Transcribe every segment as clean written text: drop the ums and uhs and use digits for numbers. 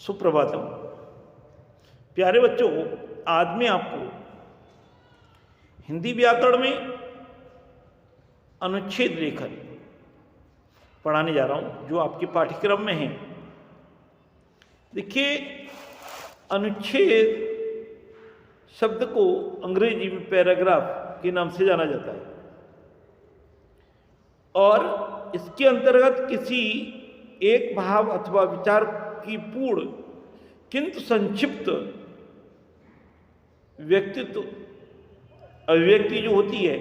सुप्रभातम। प्यारे बच्चों, आज मैं आपको हिंदी व्याकरण में अनुच्छेद लेखन पढ़ाने जा रहा हूं, जो आपके पाठ्यक्रम में है। देखिए, अनुच्छेद शब्द को अंग्रेजी में पैराग्राफ के नाम से जाना जाता है और इसके अंतर्गत किसी एक भाव अथवा विचार की पूर्ण किंतु संक्षिप्त व्यक्तित्व अभिव्यक्ति जो होती है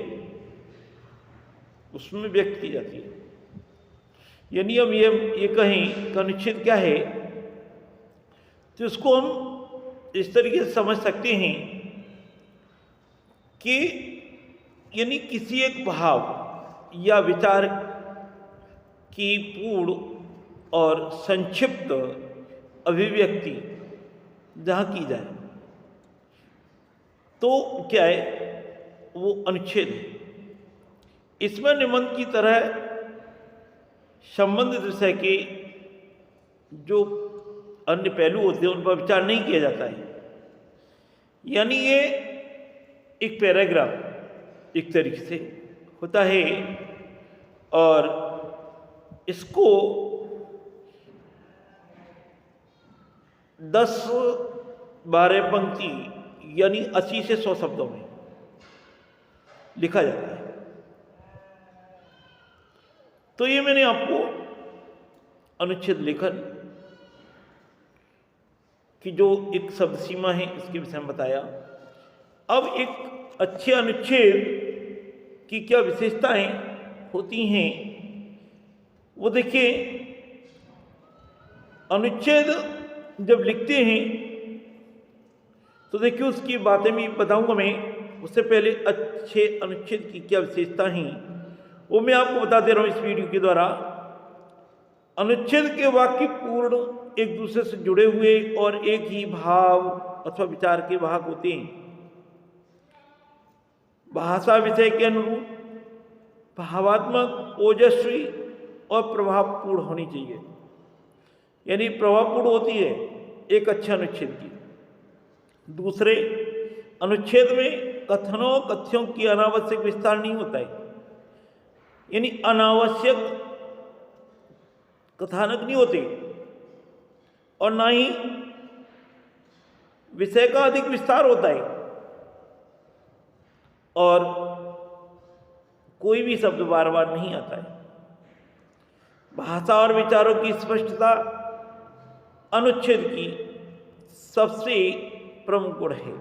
उसमें व्यक्त की जाती है। यानी हम ये कहें कि अनुच्छेद क्या है, तो इसको हम इस तरीके से समझ सकते हैं कि यानी किसी एक भाव या विचार की पूर्ण और संक्षिप्त अभिव्यक्ति जहाँ की जाए तो क्या है, वो अनुच्छेद है। इसमें निबंध की तरह संबंधित विषय के जो अन्य पहलू होते हैं उन पर विचार नहीं किया जाता है। यानी ये एक पैराग्राफ एक तरीके से होता है और इसको 10-12 पंक्ति यानी 80 से 100 शब्दों में लिखा जाता है। तो ये मैंने आपको अनुच्छेद लेखन की जो एक शब्द सीमा है इसके विषय में बताया। अब एक अच्छे अनुच्छेद की क्या विशेषताएं होती हैं वो देखिए। अनुच्छेद जब लिखते हैं तो देखिए उसकी बातें भी बताऊंगा मैं। उससे पहले अच्छे अनुच्छेद की क्या विशेषता हैं वो मैं आपको बता दे रहा हूं इस वीडियो के द्वारा। अनुच्छेद के वाक्य पूर्ण एक दूसरे से जुड़े हुए और एक ही भाव अथवा विचार के वाहक होते हैं। भाषा विषय के अनुरूप भावात्मक, ओजस्वी और प्रभावपूर्ण होनी चाहिए। यानी प्रभावपूर्ण होती है एक अच्छे अनुच्छेद की। दूसरे, अनुच्छेद में कथनों कथ्यों की अनावश्यक विस्तार नहीं होता है। यानी अनावश्यक कथानक नहीं होते और ना ही विषय का अधिक विस्तार होता है और कोई भी शब्द बार बार नहीं आता है। भाषा और विचारों की स्पष्टता अनुच्छेद की सबसे प्रमुख गुण है।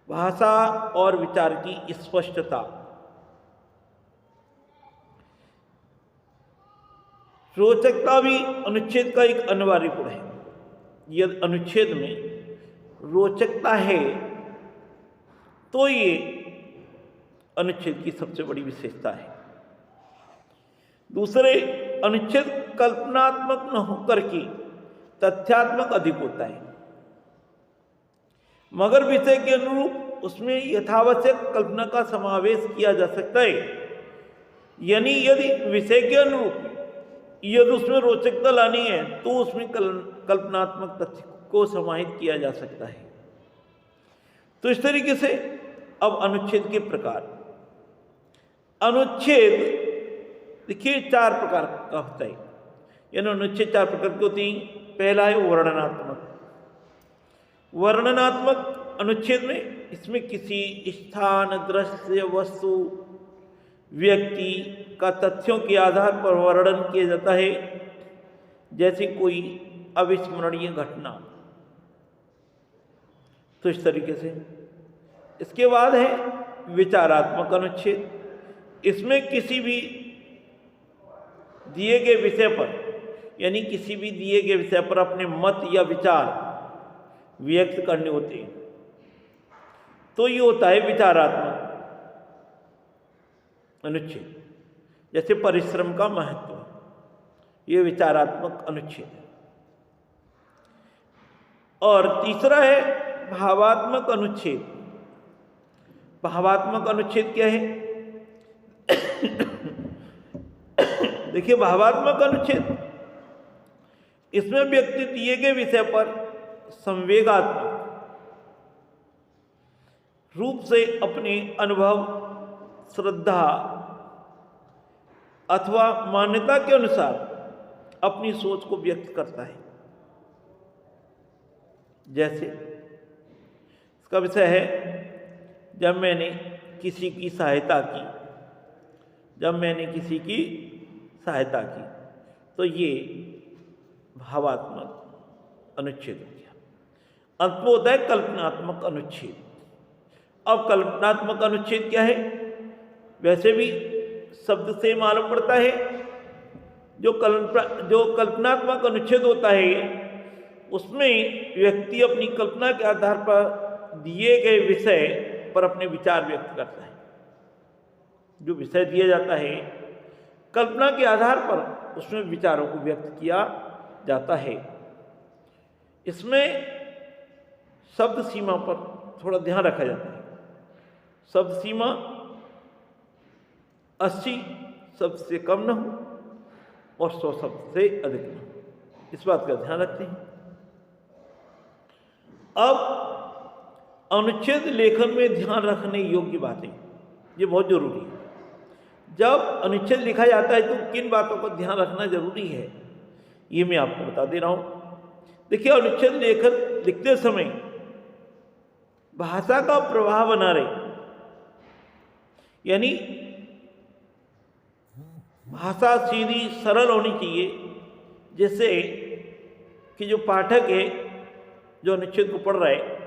भाषा और विचार की स्पष्टता। रोचकता भी अनुच्छेद का एक अनिवार्य गुण है। यदि अनुच्छेद में रोचकता है तो ये अनुच्छेद की सबसे बड़ी विशेषता है। दूसरे, अनुच्छेद कल्पनात्मक न होकर के तथ्यात्मक अधिक होता है, मगर विषय के अनुरूप उसमें यथावश्यक कल्पना का समावेश किया जा सकता है। यानी यदि विषय के अनुरूप यदि उसमें रोचकता लानी है तो उसमें कल्पनात्मक तथ्य को समाहित किया जा सकता है। तो इस तरीके से अब अनुच्छेद के प्रकार। अनुच्छेद देखिए 4 प्रकार का होता है। यानी अनुच्छेद 4 प्रकार के होते हैं। पहला है वर्णनात्मक। वर्णनात्मक अनुच्छेद में इसमें किसी स्थान, दृश्य, वस्तु, व्यक्ति का तथ्यों के आधार पर वर्णन किया जाता है, जैसे कोई अविस्मरणीय घटना। तो इस तरीके से इसके बाद है विचारात्मक अनुच्छेद। इसमें किसी भी दिए गए विषय पर यानी किसी भी दिए गए विषय पर अपने मत या विचार व्यक्त करने होते हैं। तो ये होता है विचारात्मक अनुच्छेद। जैसे परिश्रम का महत्व, ये विचारात्मक अनुच्छेद है। और तीसरा है भावात्मक अनुच्छेद। भावात्मक अनुच्छेद क्या है? देखिए, भावात्मक अनुच्छेद इसमें व्यक्ति दिए गए विषय पर संवेगात्मक रूप से अपने अनुभव, श्रद्धा अथवा मान्यता के अनुसार अपनी सोच को व्यक्त करता है। जैसे इसका विषय है, जब मैंने किसी की सहायता की, तो ये भावात्मक अनुच्छेद हो गया। अंत में होता है कल्पनात्मक अनुच्छेद। अब कल्पनात्मक अनुच्छेद क्या है? वैसे भी शब्द से मालूम पड़ता है। जो कल्पनात्मक अनुच्छेद होता है उसमें व्यक्ति अपनी कल्पना के आधार पर दिए गए विषय पर अपने विचार व्यक्त करता है। जो विषय दिया जाता है कल्पना के आधार पर उसमें विचारों को व्यक्त किया जाता है। इसमें शब्द सीमा पर थोड़ा ध्यान रखा जाता है। शब्द सीमा 80 शब्द से कम न हो और 100 शब्द से अधिक न हो, इस बात का ध्यान रखते हैं। अब अनुच्छेद लेखन में ध्यान रखने योग्य बातें, ये बहुत जरूरी है। जब अनुच्छेद लिखा जाता है तो किन बातों का ध्यान रखना जरूरी है, ये मैं आपको बता दे रहा हूं। देखिए, अनुच्छेद लिखते समय भाषा का प्रवाह बना रहे, यानी भाषा सीधी सरल होनी चाहिए, जिससे कि जो पाठक है जो अनुच्छेद को पढ़ रहा है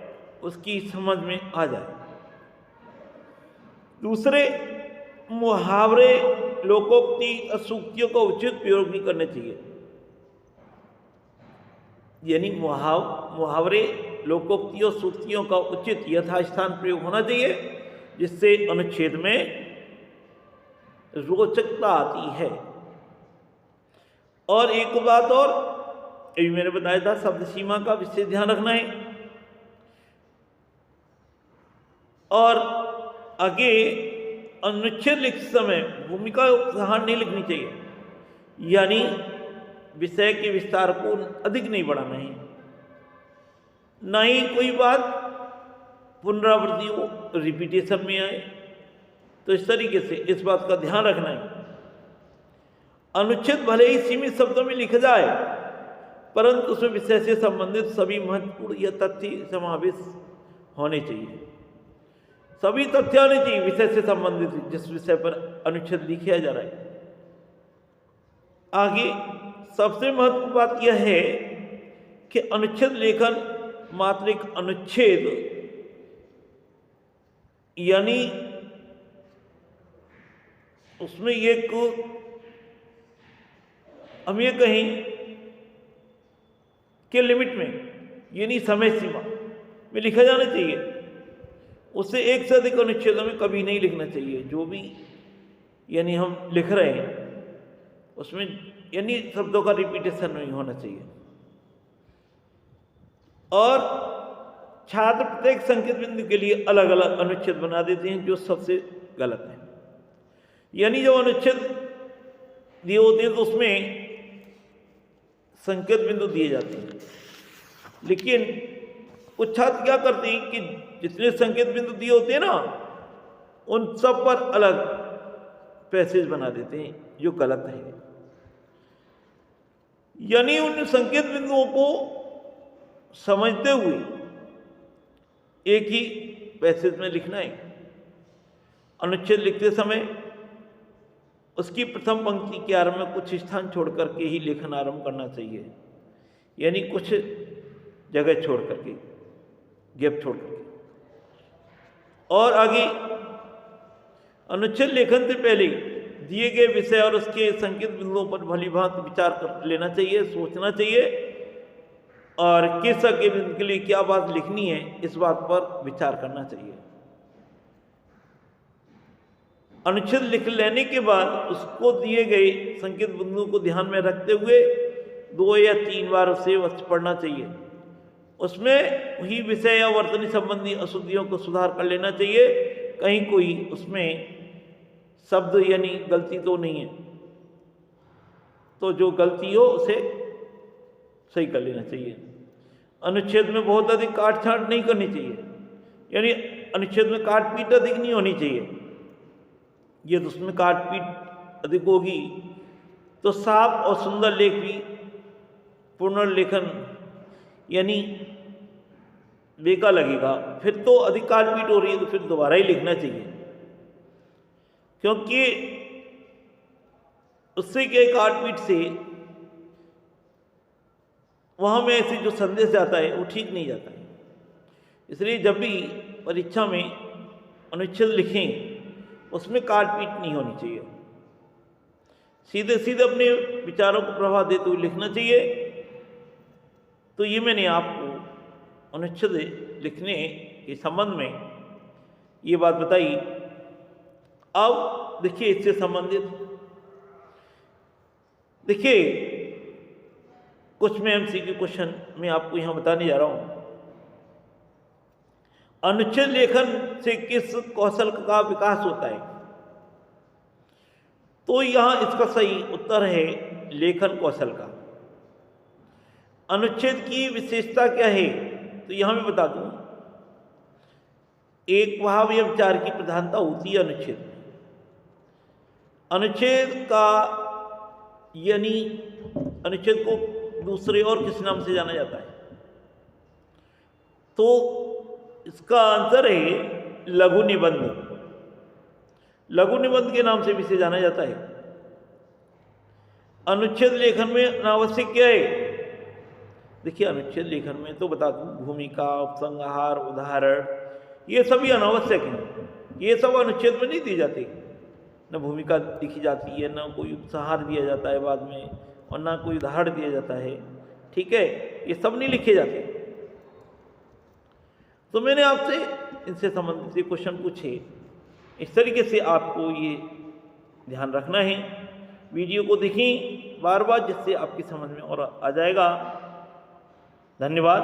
उसकी समझ में आ जाए। दूसरे, मुहावरे, लोकोक्ति और सूक्तियों का उचित प्रयोग भी करने चाहिए। यानी मुहावरे, लोकोक्ति और सूक्तियों का उचित यथास्थान प्रयोग होना चाहिए, जिससे अनुच्छेद में रोचकता आती है। और एक बात और, अभी मैंने बताया था, शब्द सीमा का विशेष ध्यान रखना है। और आगे अनुच्छेद लिखते समय भूमिका उपसंहार नहीं लिखनी चाहिए, यानी विषय के विस्तार को अधिक नहीं बढ़ाना है, ना ही कोई बात पुनरावृत्ति हो, रिपीटेशन में आए। तो इस तरीके से इस बात का ध्यान रखना है। अनुच्छेद भले ही सीमित शब्दों में लिखा जाए, परंतु उसमें विषय से संबंधित सभी महत्वपूर्ण या तथ्य समावेश होने चाहिए। सभी तथ्य होने चाहिए विषय से संबंधित, जिस विषय पर अनुच्छेद लिखा जा रहा है। आगे सबसे महत्वपूर्ण बात यह है कि अनुच्छेद लेखन मात्र एक अनुच्छेद, यानी उसमें एक, हम ये कहें कि लिमिट में, यानी समय सीमा में लिखा जाना चाहिए। उससे एक से अधिक अनुच्छेदों में कभी नहीं लिखना चाहिए। जो भी यानी हम लिख रहे हैं उसमें यानी शब्दों का रिपीटेशन नहीं होना चाहिए। और छात्र प्रत्येक संकेत बिंदु के लिए अलग अलग अनुच्छेद बना देते हैं, जो सबसे गलत है। यानी जो अनुच्छेद दिए होते हैं तो उसमें संकेत बिंदु दिए जाते हैं, लेकिन कुछ छात्र क्या करते हैं कि जितने संकेत बिंदु दिए होते हैं ना, उन सब पर अलग पैसेज बना देते हैं, जो गलत है। यानी उन संकेत बिंदुओं को समझते हुए एक ही पैसेज में लिखना है। अनुच्छेद लिखते समय उसकी प्रथम पंक्ति के आरंभ में कुछ स्थान छोड़ करके ही लेखन आरंभ करना चाहिए, यानी कुछ जगह छोड़ करके, गैप छोड़ करके। और आगे अनुच्छेद लेखन से पहले दिए गए विषय और उसके संकेत बिंदुओं पर भली भांति विचार कर लेना चाहिए, सोचना चाहिए, और किस संकेत बिंदु के लिए क्या बात लिखनी है इस बात पर विचार करना चाहिए। अनुच्छेद लिख लेने के बाद उसको दिए गए संकेत बिंदुओं को ध्यान में रखते हुए 2 या 3 बार उसे पढ़ना चाहिए। उसमें वही विषय या वर्तनी संबंधी अशुद्धियों को सुधार कर लेना चाहिए। कहीं कोई उसमें शब्द यानी गलती तो नहीं है, तो जो गलती हो उसे सही कर लेना चाहिए। अनुच्छेद में बहुत अधिक काट छांट नहीं करनी चाहिए, यानी अनुच्छेद में काट पीट अधिक नहीं होनी चाहिए। ये तो उसमें काट पीट अधिक होगी तो साफ और सुंदर लेख भी पुनर्लेखन यानी बेकार लगेगा। फिर तो अधिक काट पीट हो रही है तो फिर दोबारा ही लिखना चाहिए, क्योंकि उससे क्या काट पीट से वहाँ में ऐसे जो संदेश जाता है वो ठीक नहीं जाता है। इसलिए जब भी परीक्षा में अनुच्छेद लिखें उसमें काट पीट नहीं होनी चाहिए, सीधे सीधे अपने विचारों को प्रभाव देते हुए लिखना चाहिए। तो ये मैंने आपको अनुच्छेद लिखने के संबंध में ये बात बताई। अब देखिए इससे संबंधित देखिए कुछ मैं एमसीक्यू क्वेश्चन मैं आपको यहाँ बताने जा रहा हूँ। अनुच्छेद लेखन से किस कौशल का विकास होता है? तो यहाँ इसका सही उत्तर है लेखन कौशल का। अनुच्छेद की विशेषता क्या है? तो यहाँ मैं बता दूं, एक भाव एवं चार की प्रधानता होती है अनुच्छेद में। अनुच्छेद का यानी अनुच्छेद को दूसरे और किस नाम से जाना जाता है? तो इसका आंसर है लघु निबंध। लघु निबंध के नाम से भी इसे जाना जाता है। अनुच्छेद लेखन में अनावश्यक क्या है? देखिए अनुच्छेद लेखन में तो बता दूं, भूमिका, उपसंहार, उदाहरण, ये सभी अनावश्यक हैं। ये सब अनुच्छेद में नहीं दी जाती। न भूमिका लिखी जाती है, न कोई उपसंहार दिया जाता है बाद में, और ना कोई उदाहरण दिया जाता है। ठीक है, ये सब नहीं लिखे जाते। तो मैंने आपसे इनसे संबंधित क्वेश्चन पूछे, इस तरीके से आपको ये ध्यान रखना है। वीडियो को देखें बार बार, जिससे आपकी समझ में और आ जाएगा। धन्यवाद।